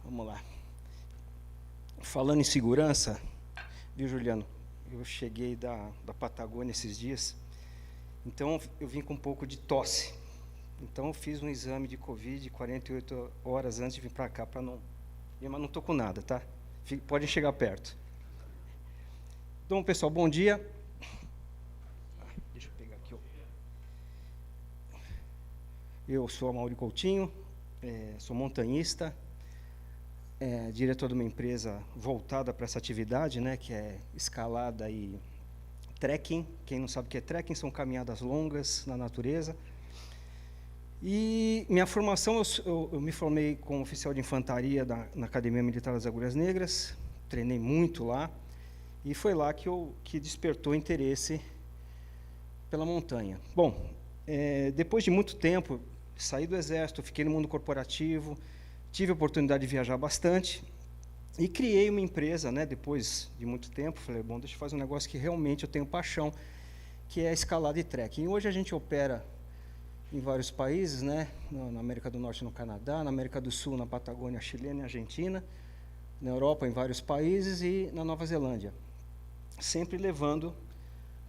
Vamos lá. Falando em segurança, viu, Juliano? Eu cheguei da Patagônia esses dias, então eu vim com um pouco de tosse. Então eu fiz um exame de Covid 48 horas antes de vir para cá, para não... Mas não estou com nada, tá? Podem chegar perto. Então, pessoal, bom dia. Deixa eu pegar aqui. Eu sou Amaury Coutinho, sou montanhista, diretor de uma empresa voltada para essa atividade, né, que é escalada e trekking. Quem não sabe o que é trekking, são caminhadas longas na natureza. E minha formação, eu me formei como oficial de infantaria na Academia Militar das Agulhas Negras, treinei muito lá, e foi lá que despertou interesse pela montanha. Bom, depois de muito tempo, saí do Exército, fiquei no mundo corporativo, tive a oportunidade de viajar bastante, e criei uma empresa, né, depois de muito tempo. Falei, bom, deixa eu fazer um negócio que realmente eu tenho paixão, que é a escalada e trekking. Hoje a gente opera em vários países, né? Na América do Norte, no Canadá, na América do Sul, na Patagônia chilena e Argentina, na Europa, em vários países, e na Nova Zelândia, sempre levando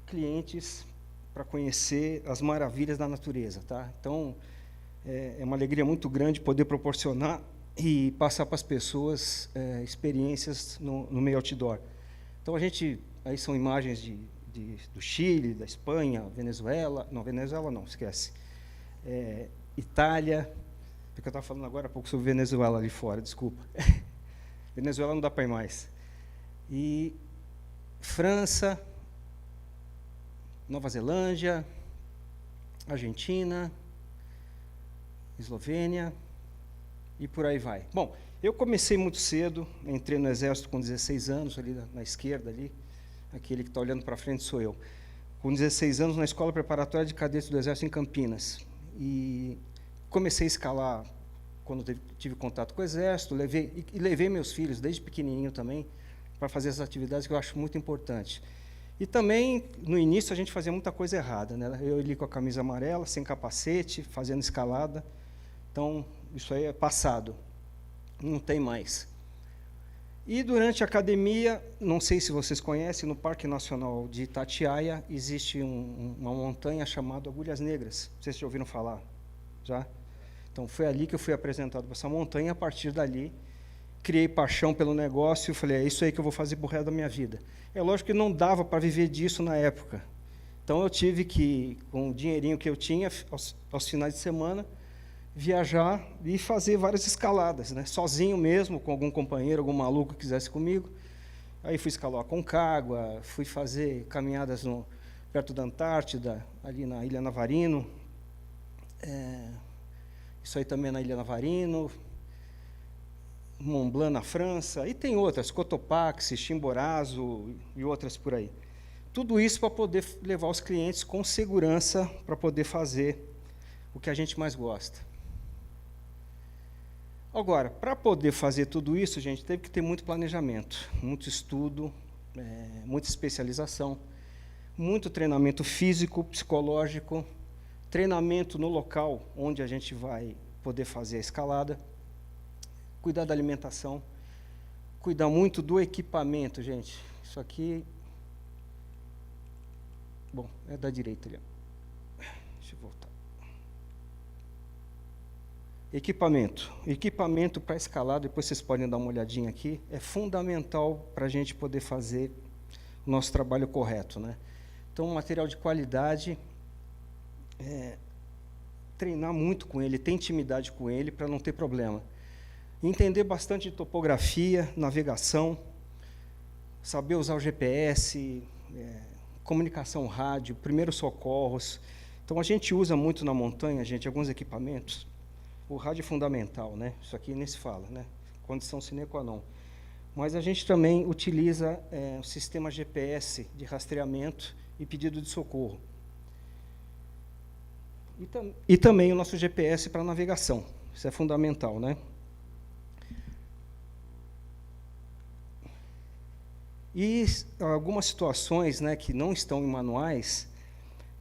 clientes para conhecer as maravilhas da natureza, tá? Então, é uma alegria muito grande poder proporcionar e passar para as pessoas experiências no meio outdoor. Então, aí são imagens do Chile, da Espanha, Venezuela não, esquece. Itália, porque eu estava falando agora há pouco sobre Venezuela ali fora, desculpa. Venezuela não dá para ir mais. E França, Nova Zelândia, Argentina, Eslovênia e por aí vai. Bom, eu comecei muito cedo, entrei no Exército com 16 anos, ali na esquerda, ali, aquele que está olhando para frente sou eu. Com 16 anos, na Escola Preparatória de Cadetes do Exército, em Campinas. E comecei a escalar quando tive contato com o Exército, levei meus filhos, desde pequenininho também, para fazer essas atividades que eu acho muito importante. E também, no início, a gente fazia muita coisa errada, né? Eu ali com a camisa amarela, sem capacete, fazendo escalada. Então, isso aí é passado, não tem mais. E durante a academia, não sei se vocês conhecem, no Parque Nacional de Itatiaia, existe uma montanha chamada Agulhas Negras. Vocês já ouviram falar? Já? Então, foi ali que eu fui apresentado para essa montanha, e a partir dali, criei paixão pelo negócio e falei, é isso aí que eu vou fazer pro resto da minha vida. É lógico que não dava para viver disso na época. Então, eu tive que, com o dinheirinho que eu tinha, aos finais de semana, viajar e fazer várias escaladas, né? Sozinho mesmo, com algum companheiro, algum maluco que quisesse comigo. Aí fui escalar a Concagua, fui fazer caminhadas perto da Antártida, ali na Ilha Navarino. Isso aí também na Ilha Navarino, Mont Blanc na França, e tem outras, Cotopaxi, Chimborazo e outras por aí. Tudo isso para poder levar os clientes com segurança para poder fazer o que a gente mais gosta. Agora, para poder fazer tudo isso, a gente teve que ter muito planejamento, muito estudo, muita especialização, muito treinamento físico, psicológico, treinamento no local onde a gente vai poder fazer a escalada, cuidar da alimentação, cuidar muito do equipamento, gente. Isso aqui, bom, é da direita ali. Deixa eu voltar. Equipamento para escalar, depois vocês podem dar uma olhadinha aqui, é fundamental para a gente poder fazer o nosso trabalho correto, né? Então, material de qualidade, treinar muito com ele, ter intimidade com ele para não ter problema. Entender bastante de topografia, navegação, saber usar o GPS, comunicação rádio, primeiros socorros. Então, a gente usa muito na montanha, gente, alguns equipamentos. O rádio é fundamental, né? Isso aqui nem se fala, né? Condição sine qua non. Mas a gente também utiliza o sistema GPS de rastreamento e pedido de socorro. E também o nosso GPS para navegação. Isso é fundamental, né? E algumas situações, né, que não estão em manuais,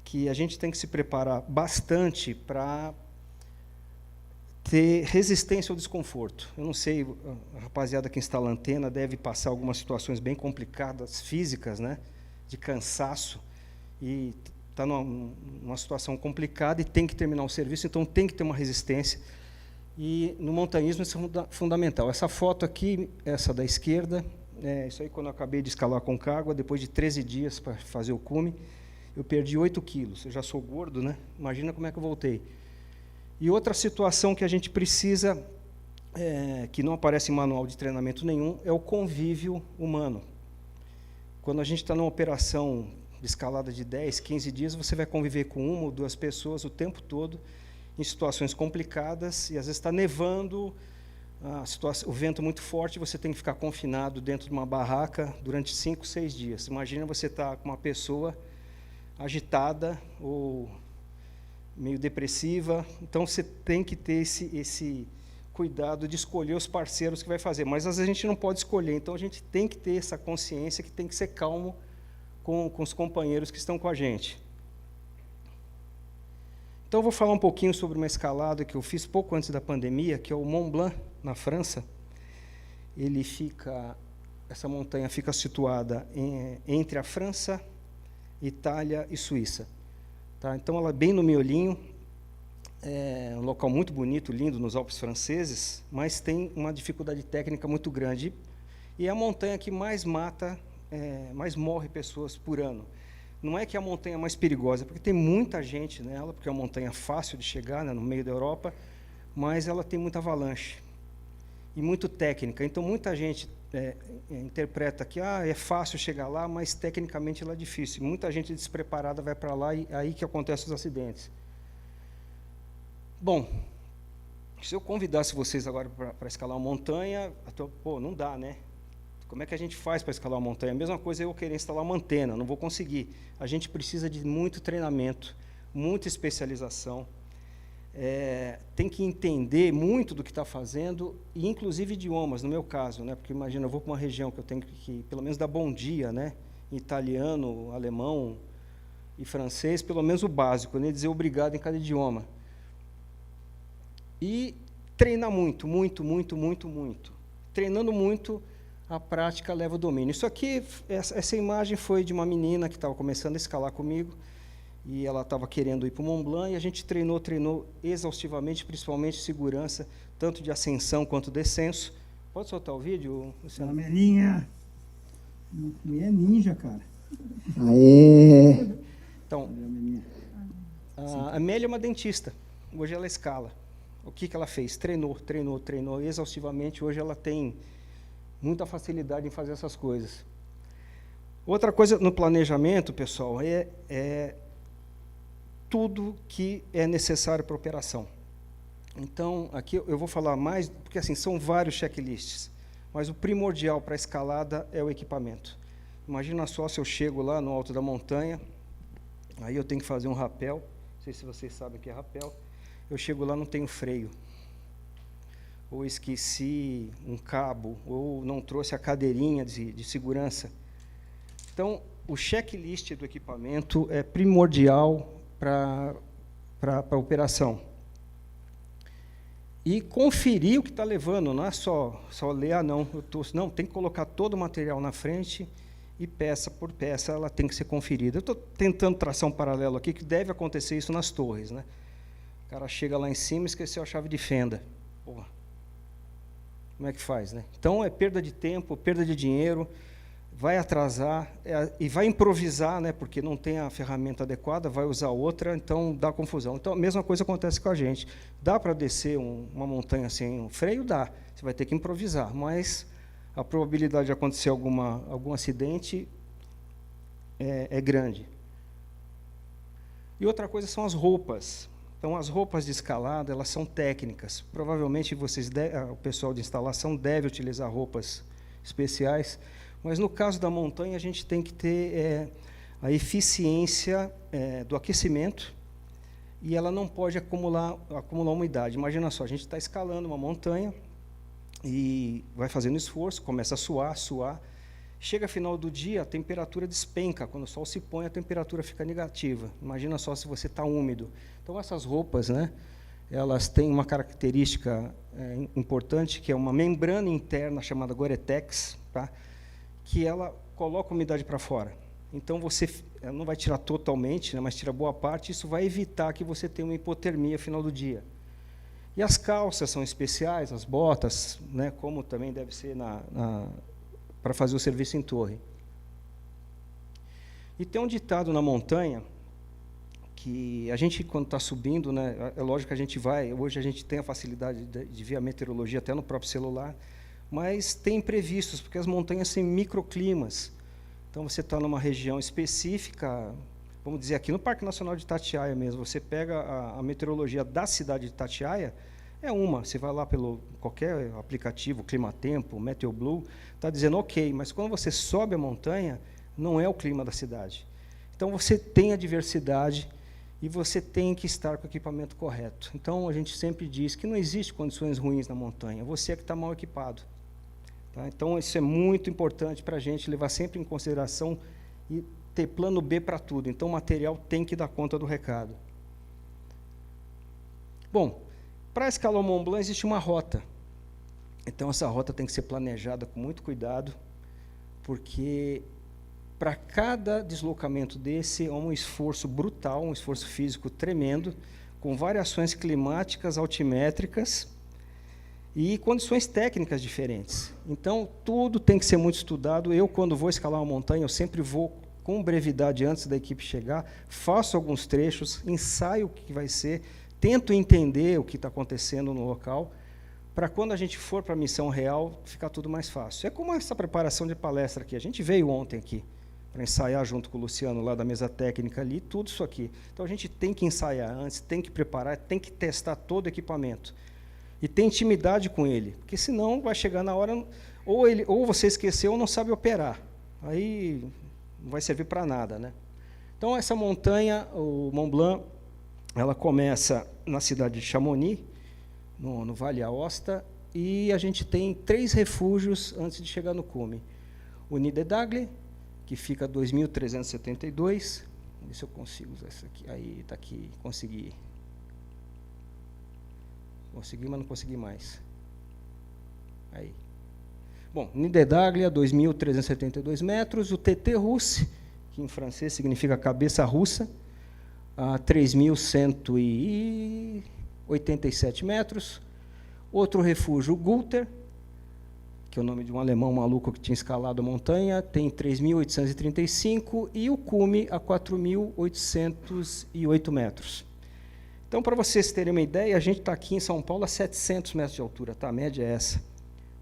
que a gente tem que se preparar bastante para ter resistência ao desconforto. Eu não sei, a rapaziada que instala antena deve passar algumas situações bem complicadas, físicas, né, de cansaço, e está numa situação complicada e tem que terminar o serviço, então tem que ter uma resistência. E no montanhismo isso é fundamental. Essa foto aqui, essa da esquerda, isso aí quando eu acabei de escalar Aconcagua, depois de 13 dias para fazer o cume, eu perdi 8 quilos. Eu já sou gordo, né? Imagina como é que eu voltei. E outra situação que a gente precisa, que não aparece em manual de treinamento nenhum, é o convívio humano. Quando a gente está numa operação de escalada de 10, 15 dias, você vai conviver com 1 ou 2 pessoas o tempo todo, em situações complicadas, e às vezes está nevando, o vento muito forte, você tem que ficar confinado dentro de uma barraca durante 5, 6 dias. Imagina você estar com uma pessoa agitada ou meio depressiva, então você tem que ter esse cuidado de escolher os parceiros que vai fazer, mas às vezes a gente não pode escolher, então a gente tem que ter essa consciência que tem que ser calmo com os companheiros que estão com a gente. Então, eu vou falar um pouquinho sobre uma escalada que eu fiz pouco antes da pandemia, que é o Mont Blanc, na França. Essa montanha fica situada entre a França, Itália e Suíça. Tá? Então, ela é bem no miolinho, é um local muito bonito, lindo, nos Alpes franceses, mas tem uma dificuldade técnica muito grande. E é a montanha que mais mais morre pessoas por ano. Não é que é a montanha mais perigosa, porque tem muita gente nela, porque é uma montanha fácil de chegar, né, no meio da Europa, mas ela tem muita avalanche e muito técnica. Então, muita gente interpreta que é fácil chegar lá, mas tecnicamente ela é difícil. Muita gente despreparada vai para lá e é aí que acontecem os acidentes. Bom, se eu convidasse vocês agora para escalar uma montanha, não dá, né? Como é que a gente faz para escalar uma montanha? A mesma coisa eu querer instalar uma antena, não vou conseguir. A gente precisa de muito treinamento, muita especialização, tem que entender muito do que está fazendo, e inclusive idiomas, no meu caso, né? Porque imagina, eu vou para uma região que eu tenho que pelo menos dar bom dia, né? Em italiano, alemão e francês, pelo menos o básico, nem dizer obrigado em cada idioma. E treinar muito, muito, muito, muito, muito. Treinando muito, a prática leva o domínio. Isso aqui, essa imagem foi de uma menina que estava começando a escalar comigo, e ela estava querendo ir para o Mont Blanc, e a gente treinou exaustivamente, principalmente segurança, tanto de ascensão quanto descenso. Pode soltar o vídeo, Luciano? Camelinha, mulher ninja, cara. Aê! Então, a Amélia é uma dentista, hoje ela escala. O que ela fez? Treinou exaustivamente, hoje ela tem muita facilidade em fazer essas coisas. Outra coisa no planejamento, pessoal, é tudo que é necessário para a operação. Então, aqui eu vou falar mais, porque assim, são vários checklists, mas o primordial para a escalada é o equipamento. Imagina só se eu chego lá no alto da montanha, aí eu tenho que fazer um rapel, não sei se vocês sabem o que é rapel, eu chego lá, não tenho freio, ou esqueci um cabo, ou não trouxe a cadeirinha de segurança. Então, o checklist do equipamento é primordial para a operação. E conferir o que está levando, não é só ler, não, tem que colocar todo o material na frente e peça por peça ela tem que ser conferida. Eu estou tentando traçar um paralelo aqui, que deve acontecer isso nas torres, né? O cara chega lá em cima e esqueceu a chave de fenda. Porra. Como é que faz, né? Então, é perda de tempo, perda de dinheiro, vai atrasar e vai improvisar, né? Porque não tem a ferramenta adequada, vai usar outra, então dá confusão. Então, a mesma coisa acontece com a gente. Dá para descer uma montanha sem um freio? Dá. Você vai ter que improvisar, mas a probabilidade de acontecer algum acidente é grande. E outra coisa são as roupas. Então, as roupas de escalada, elas são técnicas. Provavelmente, o pessoal de instalação deve utilizar roupas especiais, mas, no caso da montanha, a gente tem que ter a eficiência do aquecimento, e ela não pode acumular umidade. Imagina só, a gente está escalando uma montanha, e vai fazendo esforço, começa a suar, chega final do dia, a temperatura despenca, quando o sol se põe, a temperatura fica negativa. Imagina só se você está úmido. Então, essas roupas, né, elas têm uma característica importante, que é uma membrana interna chamada Gore-Tex, tá? Que ela coloca a umidade para fora. Então, ela não vai tirar totalmente, né, mas tira boa parte, isso vai evitar que você tenha uma hipotermia no final do dia. E as calças são especiais, as botas, né, como também deve ser para fazer o serviço em torre. E tem um ditado na montanha, que a gente, quando está subindo, né, é lógico que a gente hoje a gente tem a facilidade de ver a meteorologia até no próprio celular, mas tem imprevistos, porque as montanhas têm microclimas. Então, você está numa região específica, vamos dizer, aqui no Parque Nacional de Itatiaia mesmo, você pega a meteorologia da cidade de Itatiaia, você vai lá pelo qualquer aplicativo, Climatempo, Meteoblue, está dizendo ok, mas quando você sobe a montanha, não é o clima da cidade. Então, você tem a diversidade e você tem que estar com o equipamento correto. Então, a gente sempre diz que não existe condições ruins na montanha, você é que está mal equipado. Tá? Então, isso é muito importante para a gente levar sempre em consideração e ter plano B para tudo. Então, o material tem que dar conta do recado. Bom, para escalar o Mont Blanc existe uma rota. Então, essa rota tem que ser planejada com muito cuidado, porque para cada deslocamento desse é um esforço brutal, um esforço físico tremendo, com variações climáticas altimétricas e condições técnicas diferentes. Então, tudo tem que ser muito estudado. Eu, quando vou escalar uma montanha, eu sempre vou com brevidade antes da equipe chegar, faço alguns trechos, ensaio o que vai ser, tento entender o que está acontecendo no local, para quando a gente for para a missão real, ficar tudo mais fácil. É como essa preparação de palestra aqui. A gente veio ontem aqui para ensaiar junto com o Luciano, lá da mesa técnica ali, tudo isso aqui. Então, a gente tem que ensaiar antes, tem que preparar, tem que testar todo o equipamento. E ter intimidade com ele, porque senão vai chegar na hora, ou você esqueceu ou não sabe operar. Aí não vai servir para nada, né? Então, essa montanha, o Mont Blanc, ela começa na cidade de Chamonix, no Vale Aosta, e a gente tem 3 refúgios antes de chegar no cume. O Nid de Dagle, que fica a 2.372, vamos ver se eu consigo usar isso aqui. Aí, está aqui, consegui. Consegui, mas não consegui mais. Aí. Bom, Nid de Dagle, a 2.372 metros. O TT Russe, que em francês significa cabeça russa, a 3.187 metros. Outro refúgio, o Gulter, que é o nome de um alemão maluco que tinha escalado a montanha, tem 3.835, e o cume a 4.808 metros. Então, para vocês terem uma ideia, a gente está aqui em São Paulo a 700 metros de altura, tá? A média é essa.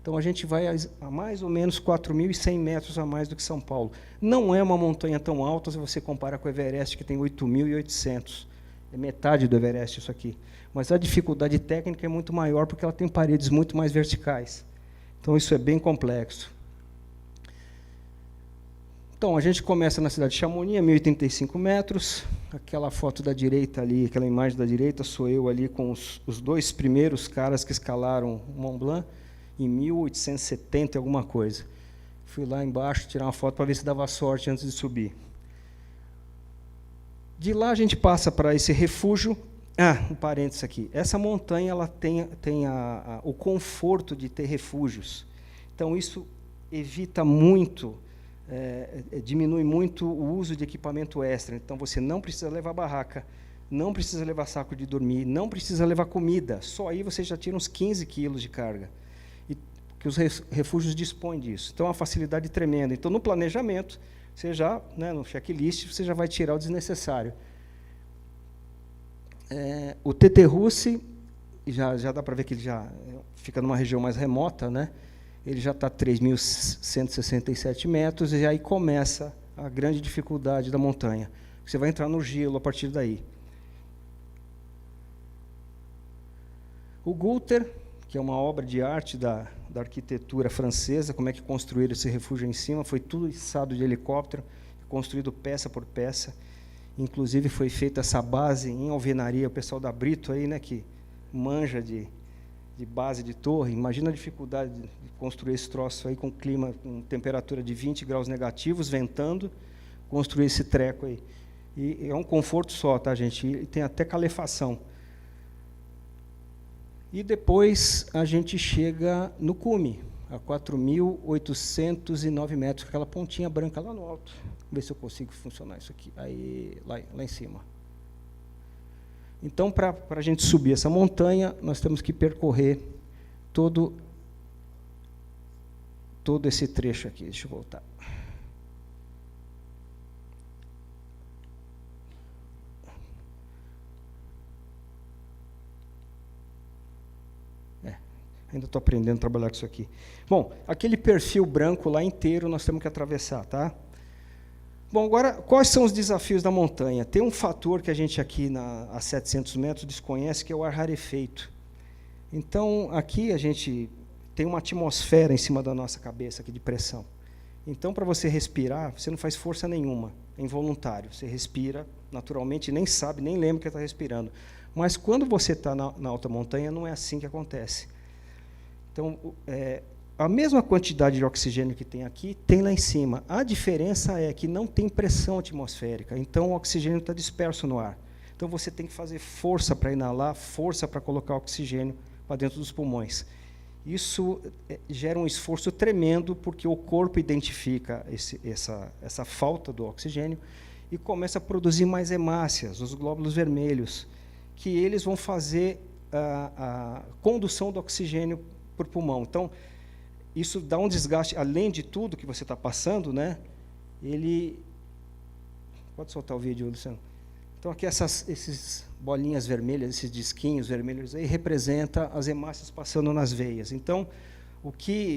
Então, a gente vai a mais ou menos 4.100 metros a mais do que São Paulo. Não é uma montanha tão alta se você compara com o Everest, que tem 8.800. É metade do Everest isso aqui. Mas a dificuldade técnica é muito maior, porque ela tem paredes muito mais verticais. Então, isso é bem complexo. Então, a gente começa na cidade de Chamonix, a 1.085 metros. Aquela foto da direita ali, aquela imagem da direita, sou eu ali com os 2 primeiros caras que escalaram o Mont Blanc, em 1870 alguma coisa. Fui lá embaixo tirar uma foto para ver se dava sorte antes de subir. De lá, a gente passa para esse refúgio. Um parênteses aqui. Essa montanha ela tem o conforto de ter refúgios. Então, isso evita muito, diminui muito o uso de equipamento extra. Então, você não precisa levar barraca, não precisa levar saco de dormir, não precisa levar comida. Só aí você já tira uns 15 quilos de carga. E que os refúgios dispõem disso. Então, é uma facilidade tremenda. Então, no planejamento, você já, né, no checklist, você já vai tirar o desnecessário. O TT Russe, já dá para ver que ele já fica numa região mais remota, né? Ele já está a 3.167 metros, e aí começa a grande dificuldade da montanha. Você vai entrar no gelo a partir daí. O Gulter, que é uma obra de arte da arquitetura francesa, como é que construíram esse refúgio em cima, foi tudo içado de helicóptero, construído peça por peça. Inclusive, foi feita essa base em alvenaria, o pessoal da Brito, aí, né, que manja de base de torre. Imagina a dificuldade de construir esse troço aí com clima, com temperatura de 20 graus negativos, ventando, construir esse treco aí. E é um conforto só, tá, gente? E tem até calefação. E depois a gente chega no cume, a 4.809 metros, aquela pontinha branca lá no alto. Vamos ver se eu consigo funcionar isso aqui. Aí, lá em cima. Então, para a gente subir essa montanha, nós temos que percorrer todo esse trecho aqui. Deixa eu voltar. Ainda estou aprendendo a trabalhar com isso aqui. Bom, aquele perfil branco lá inteiro nós temos que atravessar, tá? Bom, agora, quais são os desafios da montanha? Tem um fator que a gente aqui a 700 metros desconhece, que é o ar rarefeito. Então, aqui a gente tem uma atmosfera em cima da nossa cabeça aqui de pressão. Então, para você respirar, você não faz força nenhuma, é involuntário. Você respira naturalmente, nem sabe, nem lembra que está respirando. Mas quando você está na alta montanha, não é assim que acontece. Então, a mesma quantidade de oxigênio que tem aqui, tem lá em cima. A diferença é que não tem pressão atmosférica, então o oxigênio está disperso no ar. Então, você tem que fazer força para inalar, força para colocar oxigênio para dentro dos pulmões. Isso gera um esforço tremendo, porque o corpo identifica essa falta do oxigênio e começa a produzir mais hemácias, os glóbulos vermelhos, que eles vão fazer a condução do oxigênio por pulmão. Então, isso dá um desgaste, além de tudo que você está passando, né? Ele... Pode soltar o vídeo, Luciano. Então, aqui esses bolinhas vermelhas, esses disquinhos vermelhos, aí representa as hemácias passando nas veias. Então,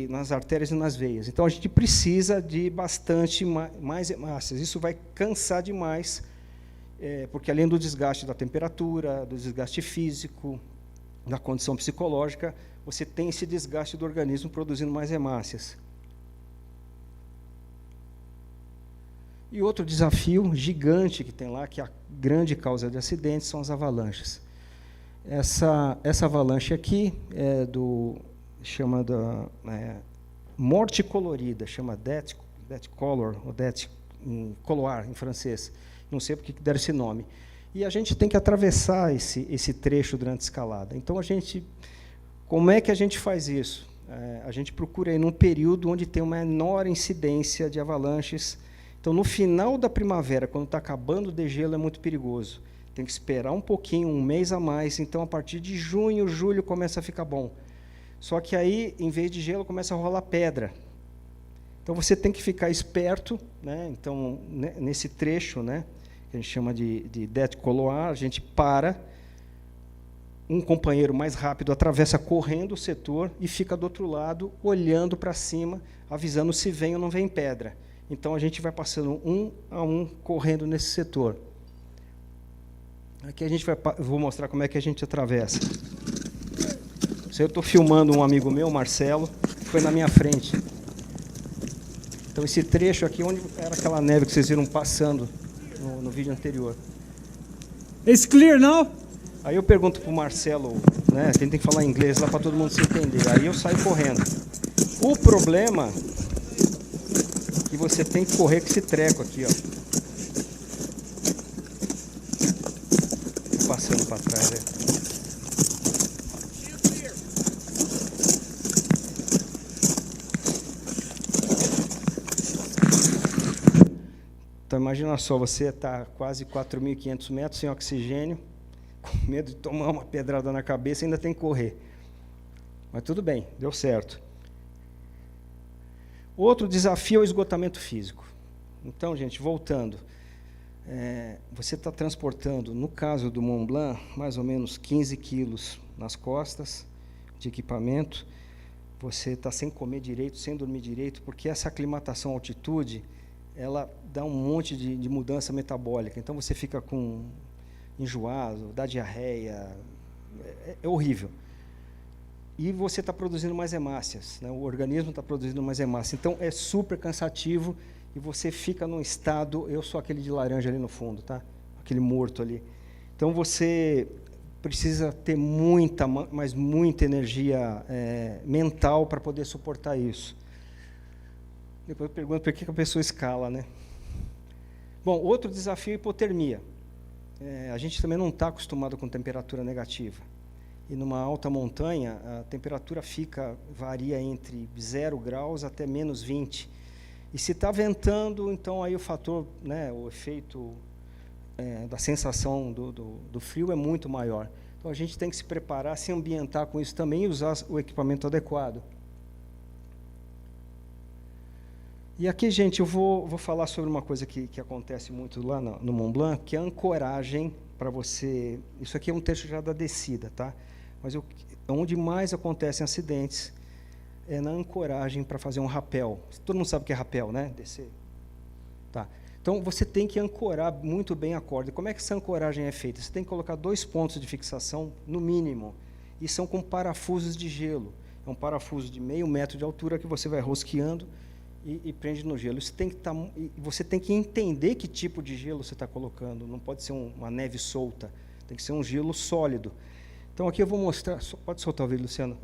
nas artérias e nas veias. Então, a gente precisa de bastante mais hemácias. Isso vai cansar demais, porque além do desgaste da temperatura, do desgaste físico, da condição psicológica, você tem esse desgaste do organismo produzindo mais hemácias. E outro desafio gigante que tem lá, que é a grande causa de acidentes, são as avalanches. Essa avalanche aqui chama da morte colorida, chama death color, ou death coloir em francês. Não sei porque que deram esse nome. E a gente tem que atravessar esse trecho durante a escalada. Então, como é que a gente faz isso? A gente procura ir num período onde tem uma menor incidência de avalanches. Então, no final da primavera, quando está acabando o degelo, é muito perigoso. Tem que esperar um pouquinho, um mês a mais. Então, a partir de junho, julho, começa a ficar bom. Só que aí, em vez de gelo, começa a rolar pedra. Então, você tem que ficar esperto, né? Então, nesse trecho, né, que a gente chama de death coloir, a gente para, um companheiro mais rápido atravessa correndo o setor e fica do outro lado, olhando para cima, avisando se vem ou não vem pedra. Então, a gente vai passando um a um, correndo nesse setor. Aqui vou mostrar como é que a gente atravessa. Eu estou filmando um amigo meu, Marcelo, que foi na minha frente. Então, esse trecho aqui, onde era aquela neve que vocês viram passando no vídeo anterior. It's clear now? Aí eu pergunto para o Marcelo, né, tem que falar inglês lá para todo mundo se entender. Aí eu saio correndo. O problema é que você tem que correr com esse treco aqui, ó. Passando para trás, né? Então, imagina só, você está quase 4.500 metros sem oxigênio, com medo de tomar uma pedrada na cabeça e ainda tem que correr. Mas tudo bem, deu certo. Outro desafio é o esgotamento físico. Então, gente, voltando. Você está transportando, no caso do Mont Blanc, mais ou menos 15 quilos nas costas de equipamento. Você está sem comer direito, sem dormir direito, porque essa aclimatação à altitude, ela dá um monte de mudança metabólica. Então, você fica enjoado, dá diarreia, é horrível. E você está produzindo mais hemácias, né? O organismo está produzindo mais hemácias. Então, é super cansativo e você fica num estado... Eu sou aquele de laranja ali no fundo, tá? Aquele morto ali. Então, você precisa ter muita, mas muita energia mental para poder suportar isso. Depois eu pergunto por que a pessoa escala, né? Bom, outro desafio é a hipotermia. A gente também não está acostumado com temperatura negativa. E numa alta montanha, a temperatura varia entre 0 graus até menos 20. E se está ventando, então aí o fator, né, o efeito da sensação do frio é muito maior. Então a gente tem que se preparar, se ambientar com isso também e usar o equipamento adequado. E aqui, gente, eu vou falar sobre uma coisa que acontece muito lá no Mont Blanc, que é a ancoragem para você... Isso aqui é um trecho já da descida, tá? Mas onde mais acontecem acidentes é na ancoragem para fazer um rapel. Todo mundo sabe o que é rapel, né? Descer. Tá. Então, você tem que ancorar muito bem a corda. Como é que essa ancoragem é feita? Você tem que colocar 2 pontos de fixação, no mínimo, e são com parafusos de gelo. É um parafuso de meio metro de altura que você vai rosqueando e prende no gelo. Isso tem que você tem que entender que tipo de gelo você está colocando. Não pode ser uma neve solta, tem que ser um gelo sólido. Então, aqui eu vou mostrar... Pode soltar o vídeo, Luciano.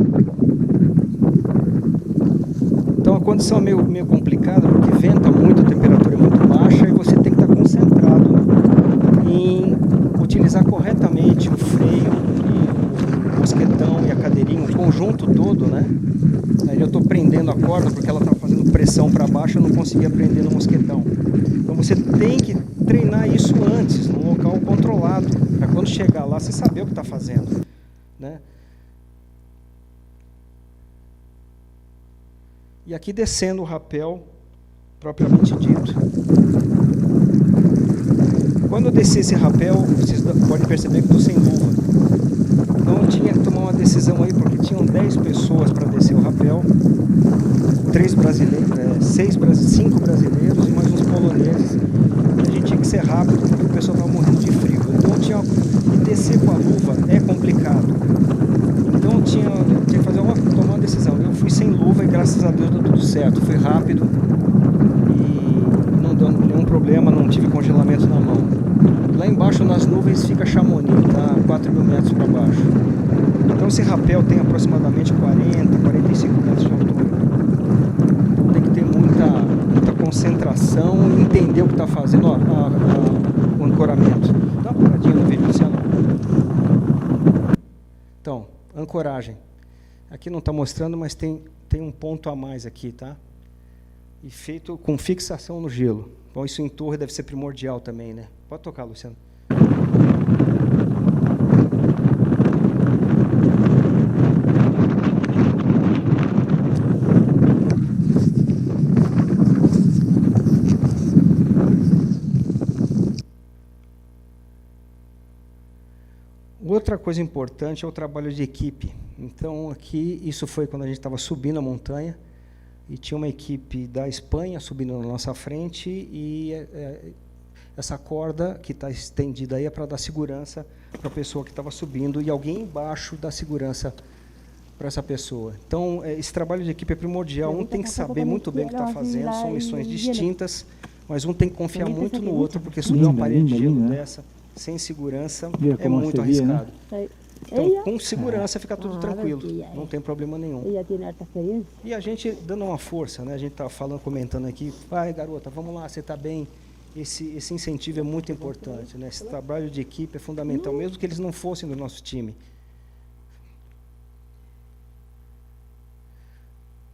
Então, a condição é meio complicada, porque venta muito, a temperatura é muito baixa, e você tem que estar concentrado em utilizar corretamente o freio, e o mosquetão e a cadeirinha, o conjunto todo, né? Aí eu estou prendendo a corda, porque ela está fazendo pressão para baixo, eu não conseguia prender no mosquetão. Então, você tem que treinar isso antes, num local controlado, para quando chegar lá, você saber o que está fazendo, né? E aqui descendo o rapel, propriamente dito. Quando eu desci esse rapel, vocês podem perceber que estou sem luva. Então eu tinha que tomar uma decisão aí, porque tinham 10 pessoas para descer o rapel, 3 brasileiros, 5 brasileiros e mais uns poloneses. E a gente tinha que ser rápido, porque o pessoal estava morrendo de frio. Então e descer com a luva é complicado. Então eu tinha que tomar uma decisão. Eu fui sem luva e graças a Deus deu tudo certo. Fui rápido e não deu nenhum problema, não tive congelamento na mão. Lá embaixo nas nuvens fica Chamonix, tá? 4.000 metros para baixo. Então esse rapel tem aproximadamente 40, 45 metros de altura. Então tem que ter muita concentração e entender o que está fazendo, o ancoramento. Dá uma paradinha no vídeo, Luciano. Então, ancoragem. Aqui não está mostrando, mas tem um ponto a mais aqui, tá? E feito com fixação no gelo. Bom, isso em torre deve ser primordial também, né? Pode tocar, Luciano. Outra coisa importante é o trabalho de equipe. Então, aqui, isso foi quando a gente estava subindo a montanha, e tinha uma equipe da Espanha subindo na nossa frente, e essa corda que está estendida aí é para dar segurança para a pessoa que estava subindo, e alguém embaixo dá segurança para essa pessoa. Então, esse trabalho de equipe é primordial. Um tem que saber muito bem o que está fazendo, são missões distintas, mas um tem que confiar muito no outro, porque subir uma parede de gelo dessa, sem segurança, é muito arriscado. Então, com segurança fica tudo tranquilo, não tem problema nenhum. E a gente dando uma força, né? A gente está comentando aqui, vai garota, vamos lá, você está bem. Esse incentivo é muito importante, né? Esse trabalho de equipe é fundamental, mesmo que eles não fossem do nosso time.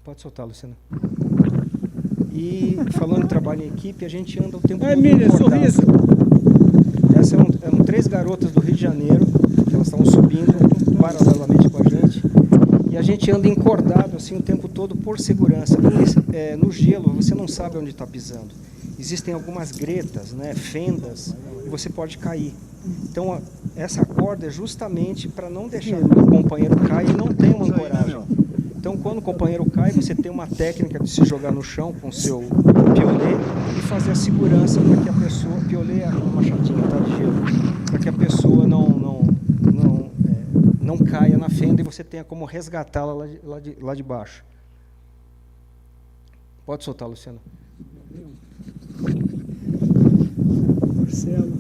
Pode soltar, Luciana. E falando em trabalho em equipe, a gente anda o tempo todo sorriso. Essas eram 3 garotas do Rio de Janeiro, que elas estavam subindo paralelamente com a gente, e a gente anda encordado assim o tempo todo por segurança, porque no gelo você não sabe onde está pisando. Existem algumas gretas, né, fendas, e você pode cair. Então, essa corda é justamente para não deixar que o companheiro caia e não tem uma ancoragem. Então, quando o companheiro cai, você tem uma técnica de se jogar no chão com o seu piolê e fazer a segurança para que a pessoa... Piolê é uma machatinha, tá, de gelo. Para que a pessoa não caia na fenda e você tenha como resgatá-la lá de baixo. Pode soltar, Luciano. Marcelo.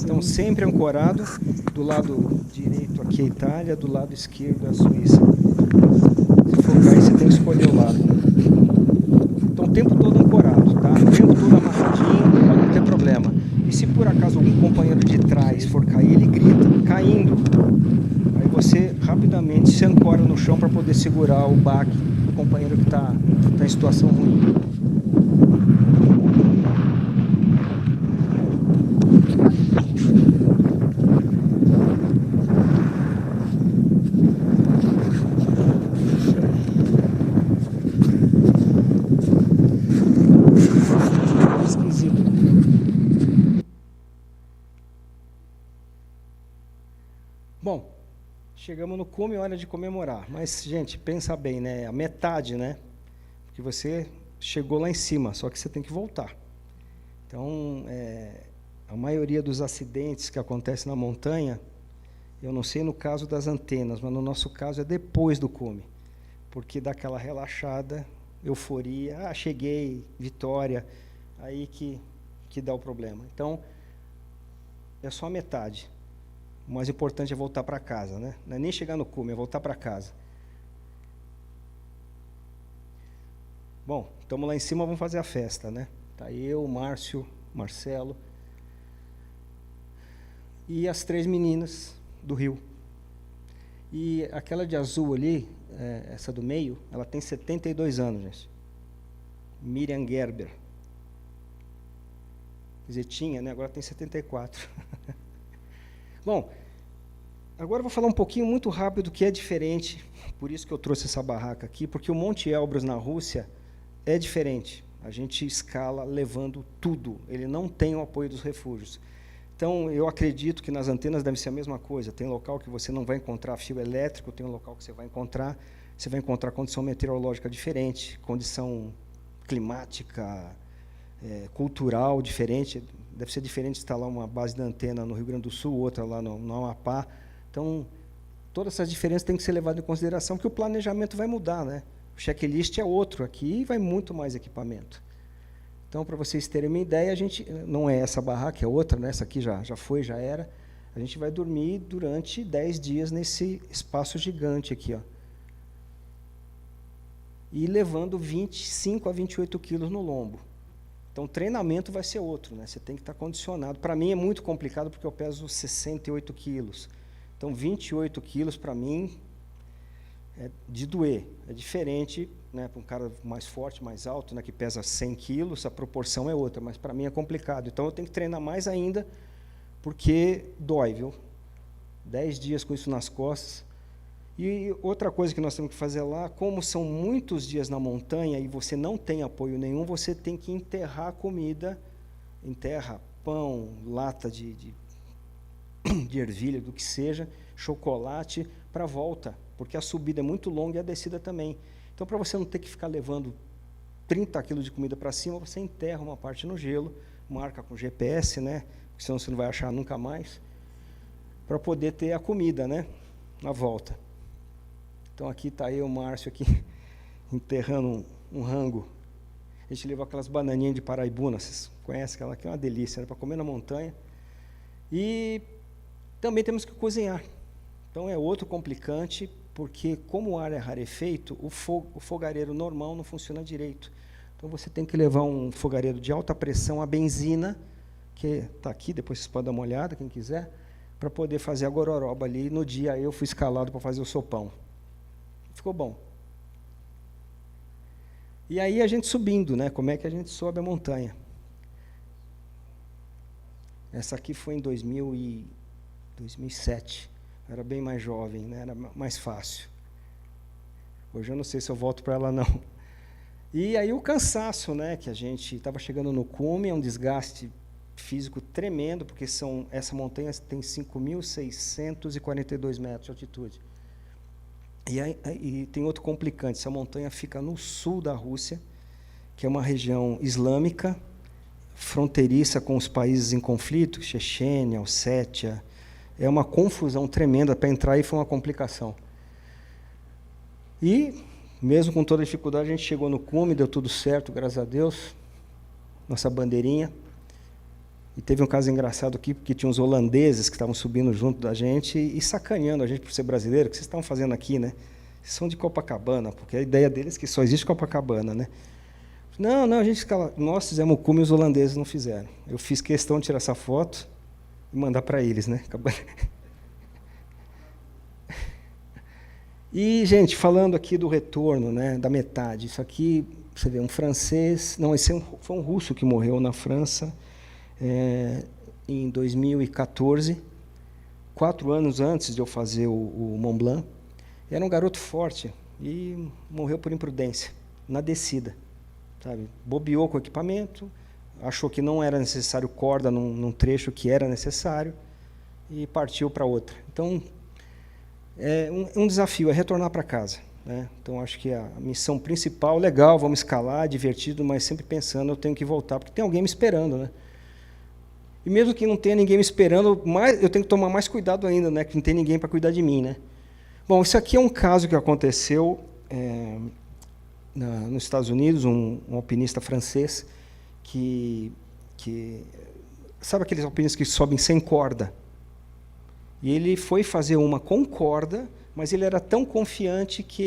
Então, sempre ancorado. Do lado direito aqui a Itália, do lado esquerdo a Suíça. Se for cair, você tem que escolher o lado. Então, o tempo todo ancorado, tá? O tempo todo amarradinho, para não ter problema. E se por acaso algum companheiro de trás for cair, ele grita, caindo. Aí você rapidamente se ancora no chão para poder segurar o baque do companheiro que está em situação ruim. Bom, chegamos no cume, hora de comemorar. Mas, gente, pensa bem, né? A metade, né? Porque você chegou lá em cima, só que você tem que voltar. Então, a maioria dos acidentes que acontecem na montanha, eu não sei no caso das antenas, mas no nosso caso é depois do cume. Porque dá aquela relaxada, euforia, cheguei, vitória, aí que dá o problema. Então, é só a metade. O mais importante é voltar para casa, né? Não é nem chegar no cume, é voltar para casa. Bom, estamos lá em cima, vamos fazer a festa, né? Tá eu, Márcio, Marcelo e as 3 meninas do Rio. E aquela de azul ali, essa do meio, ela tem 72 anos, gente. Miriam Gerber. Quer dizer, tinha, né? Agora tem 74. Bom, agora eu vou falar um pouquinho muito rápido do que é diferente, por isso que eu trouxe essa barraca aqui, porque o Monte Elbrus na Rússia é diferente. A gente escala levando tudo, ele não tem o apoio dos refúgios. Então, eu acredito que nas antenas deve ser a mesma coisa. Tem local que você não vai encontrar fio elétrico, tem um local que você vai encontrar condição meteorológica diferente, condição climática, cultural diferente. Deve ser diferente instalar uma base de antena no Rio Grande do Sul, outra lá no Amapá. Então, todas essas diferenças têm que ser levadas em consideração, porque o planejamento vai mudar, né? O checklist é outro aqui e vai muito mais equipamento. Então, para vocês terem uma ideia, a gente não é essa barraca, é outra, né? Essa aqui já foi, já era. A gente vai dormir durante 10 dias nesse espaço gigante aqui, ó. E levando 25 a 28 quilos no lombo. Então, o treinamento vai ser outro, né? Você tem que estar condicionado. Para mim é muito complicado, porque eu peso 68 quilos. Então, 28 quilos, para mim, é de doer. É diferente, né, para um cara mais forte, mais alto, né, que pesa 100 quilos, a proporção é outra, mas para mim é complicado. Então, eu tenho que treinar mais ainda, porque dói, viu? 10 dias com isso nas costas. E outra coisa que nós temos que fazer lá, como são muitos dias na montanha e você não tem apoio nenhum, você tem que enterrar a comida, enterra pão, lata de ervilha, do que seja, chocolate, para a volta, porque a subida é muito longa e a descida também. Então, para você não ter que ficar levando 30 quilos de comida para cima, você enterra uma parte no gelo, marca com GPS, né? Porque senão você não vai achar nunca mais, para poder ter a comida, né? Na volta. Então, aqui está eu, o Márcio, aqui, enterrando um rango. A gente levou aquelas bananinhas de Paraibuna, vocês conhecem aquela que é uma delícia, né, para comer na montanha. E também temos que cozinhar. Então, é outro complicante, porque como o ar é rarefeito, o fogareiro normal não funciona direito. Então, você tem que levar um fogareiro de alta pressão a benzina, que está aqui, depois vocês podem dar uma olhada, quem quiser, para poder fazer a gororoba ali. No dia, eu fui escalado para fazer o sopão. Ficou bom. E aí a gente subindo, né? Como é que a gente sobe a montanha? Essa aqui foi em 2007. Eu era bem mais jovem, né? Era mais fácil. Hoje eu não sei se eu volto para ela, não. E aí o cansaço, né? Que a gente estava chegando no cume, é um desgaste físico tremendo, porque essa montanha tem 5.642 metros de altitude. E tem outro complicante, essa montanha fica no sul da Rússia, que é uma região islâmica, fronteiriça com os países em conflito, Chechênia, Ossétia. É uma confusão tremenda, para entrar aí foi uma complicação. E, mesmo com toda a dificuldade, a gente chegou no cume, deu tudo certo, graças a Deus, nossa bandeirinha. E teve um caso engraçado aqui, porque tinha uns holandeses que estavam subindo junto da gente e sacaneando a gente por ser brasileiro. O que vocês estão fazendo aqui, né? Vocês são de Copacabana, porque a ideia deles é que só existe Copacabana, né? Não, a gente escala. Nós fizemos o cume e os holandeses não fizeram. Eu fiz questão de tirar essa foto e mandar para eles, né? E, gente, falando aqui do retorno, né, da metade, isso aqui, você vê, um francês, não, foi um russo que morreu na França em 2014, 4 anos antes de eu fazer o Mont Blanc. Era um garoto forte e morreu por imprudência, na descida, sabe? Bobeou com o equipamento, achou que não era necessário corda num trecho que era necessário e partiu para outra. Então, um desafio é retornar para casa, né? Então, acho que a missão principal, legal, vamos escalar, divertido, mas sempre pensando, eu tenho que voltar, porque tem alguém me esperando, né? E mesmo que não tenha ninguém me esperando, eu tenho que tomar mais cuidado ainda, né? Que não tem ninguém para cuidar de mim, né? Bom, isso aqui é um caso que aconteceu nos Estados Unidos, um alpinista francês que sabe aqueles alpinistas que sobem sem corda? E ele foi fazer uma com corda, mas ele era tão confiante que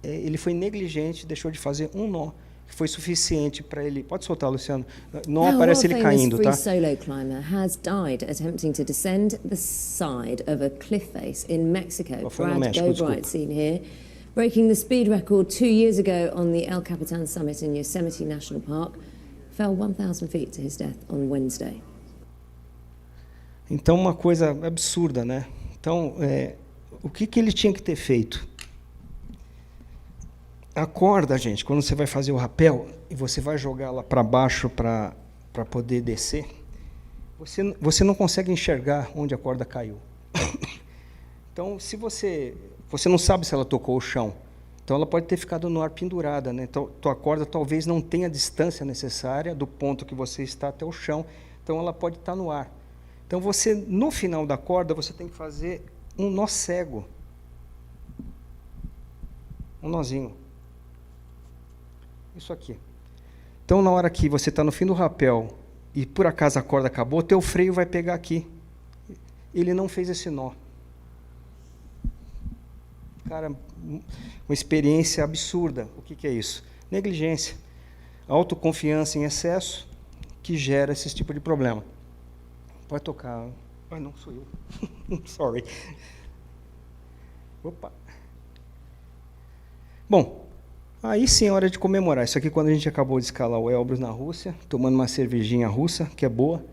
ele foi negligente, deixou de fazer um nó, que foi suficiente para ele. Pode soltar, Luciano. Não aparece ele caindo, tá? A solo climber has died attempting to descend the side of a cliff face in Mexico. Brad Gobright, seen here, breaking the speed record 2 years ago on the El Capitan summit in Yosemite National Park, fell 1,000 feet to his death on Wednesday. Então, uma coisa absurda, né? Então, o que ele tinha que ter feito? A corda, gente, quando você vai fazer o rapel e você vai jogá-la para baixo para poder descer, você não consegue enxergar onde a corda caiu. Então, se você não sabe se ela tocou o chão, então ela pode ter ficado no ar pendurada, né? Então, tua corda talvez não tenha a distância necessária do ponto que você está até o chão, então ela pode estar no ar. Então, no final da corda, você tem que fazer um nó cego. Um nozinho. Isso aqui. Então, na hora que você está no fim do rapel e, por acaso, a corda acabou, teu freio vai pegar aqui. Ele não fez esse nó. Cara, uma experiência absurda. O que é isso? Negligência. Autoconfiança em excesso que gera esse tipo de problema. Pode tocar. Ah, não, sou eu. Sorry. Opa. Bom, aí sim é hora de comemorar. Isso aqui quando a gente acabou de escalar o Elbrus na Rússia, tomando uma cervejinha russa, que é boa.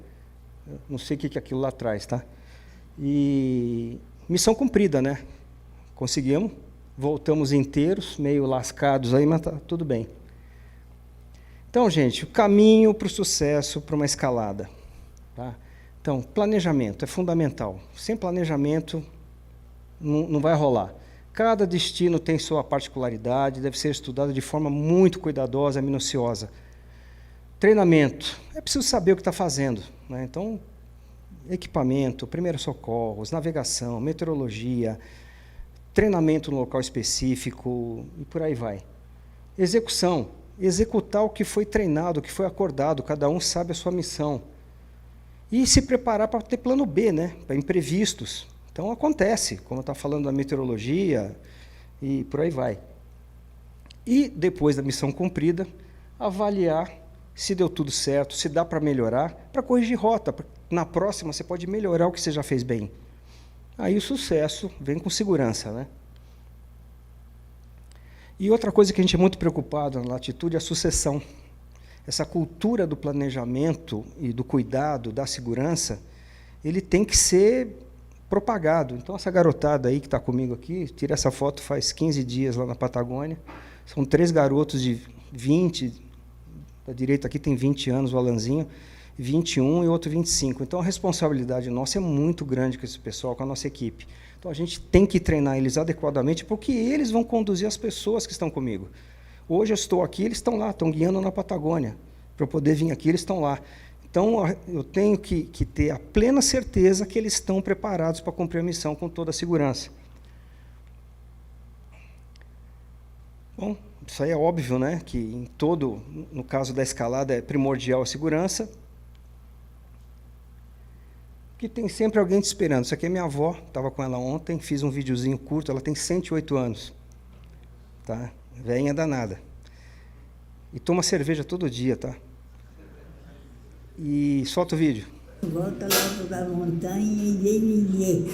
Não sei o que é aquilo lá atrás, tá? E missão cumprida, né? Conseguimos, voltamos inteiros, meio lascados aí, mas tá tudo bem. Então, gente, o caminho para o sucesso, para uma escalada, tá? Então, planejamento é fundamental. Sem planejamento, não vai rolar. Cada destino tem sua particularidade, deve ser estudado de forma muito cuidadosa, minuciosa. Treinamento. É preciso saber o que está fazendo, né? Então, equipamento, primeiros socorros, navegação, meteorologia, treinamento no local específico e por aí vai. Execução. Executar o que foi treinado, o que foi acordado, cada um sabe a sua missão. E se preparar para ter plano B, né? Para imprevistos. Então, acontece, como eu estava falando da meteorologia, e por aí vai. E, depois da missão cumprida, avaliar se deu tudo certo, se dá para melhorar, para corrigir rota. Na próxima, você pode melhorar o que você já fez bem. Aí o sucesso vem com segurança, né? E outra coisa que a gente é muito preocupado na Latitude é a sucessão. Essa cultura do planejamento e do cuidado, da segurança, ele tem que ser propagado. Então, essa garotada aí que está comigo aqui, tirei essa foto faz 15 dias lá na Patagônia, são 3 garotos de 20, da direita aqui tem 20 anos, o Alanzinho, 21 e outro 25. Então, a responsabilidade nossa é muito grande com esse pessoal, com a nossa equipe. Então, a gente tem que treinar eles adequadamente, porque eles vão conduzir as pessoas que estão comigo. Hoje eu estou aqui, eles estão lá, estão guiando na Patagônia. Para eu poder vir aqui, eles estão lá. Então, eu tenho que ter a plena certeza que eles estão preparados para cumprir a missão com toda a segurança. Bom, isso aí é óbvio, né? Que no caso da escalada, é primordial a segurança. Que tem sempre alguém te esperando. Isso aqui é minha avó, estava com ela ontem, fiz um videozinho curto, ela tem 108 anos. Tá? Velhinha danada. E toma cerveja todo dia, tá? E solta o vídeo. Volta logo para a montanha e vem viver.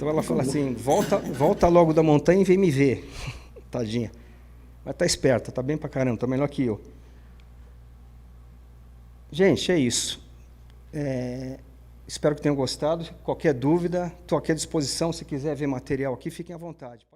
Então ela fala assim, volta logo da montanha e vem me ver. Tadinha. Mas tá esperta, tá bem pra caramba, tá melhor que eu. Gente, é isso. Espero que tenham gostado. Qualquer dúvida, estou aqui à disposição. Se quiser ver material aqui, fiquem à vontade.